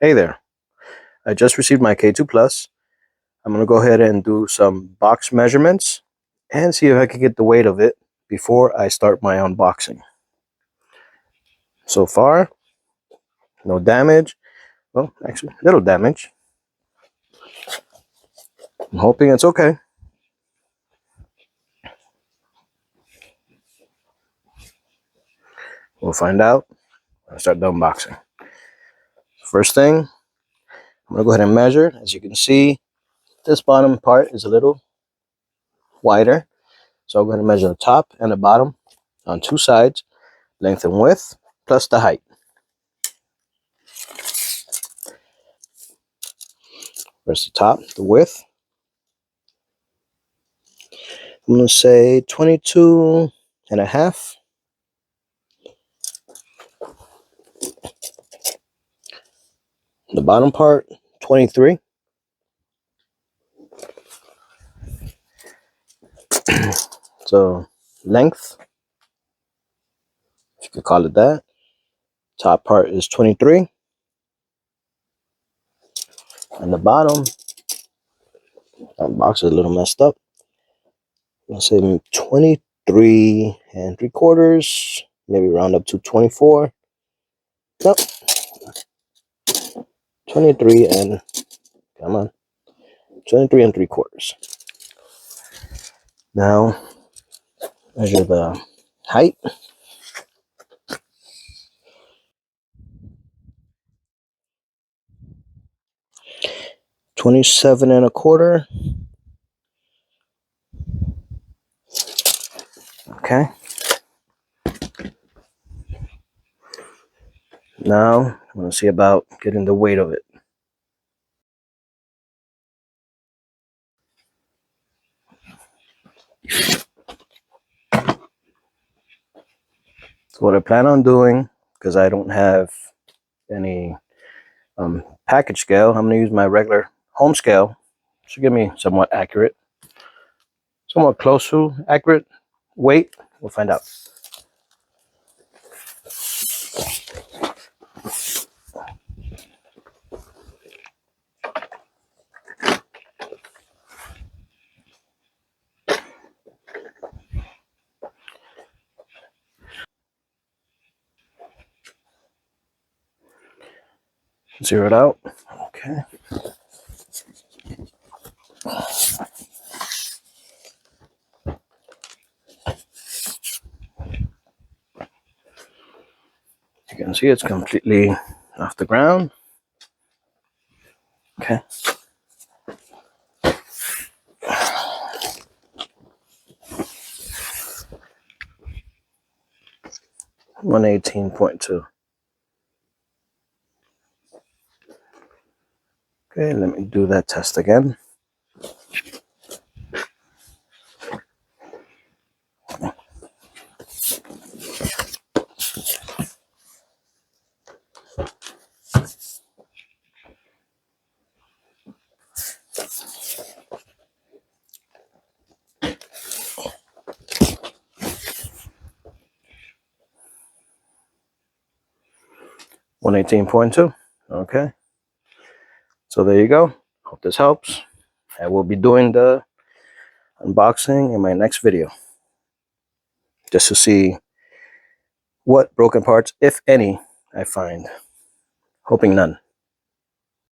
Hey there, I just received my K2 Plus. I'm going to go ahead and do some box measurements and see if I can get the weight of it before I start my unboxing. So far, no damage. Well, actually, little damage. I'm hoping it's okay. We'll find out when I start the unboxing. First thing, I'm going to go ahead and measure. As you can see, this bottom part is a little wider. So I'm going to measure the top and the bottom on two sides, length and width, plus the height. Where's the top, the width? I'm going to say 22 and a half. The bottom part, 23. So length, if you could call it that. Top part is 23. And the bottom, that box is a little messed up. I'll say 23 and 3/4. Maybe round up to 24. Nope. 23 and, come on. 23 and 3/4. Now, measure the height. 27 and a quarter. Okay. Now, I'm going to see about getting the weight of it. So what I plan on doing, because I don't have any package scale, I'm going to use my regular home scale. Should give me somewhat accurate, somewhat close to accurate weight. We'll find out. Zero it out. Okay. You can see it's completely off the ground. Okay. $118.2. Okay, let me do that test again. $118.2. Okay. So there you go. Hope this helps. I will be doing the unboxing in my next video, just to see what broken parts, if any, I find. Hoping none.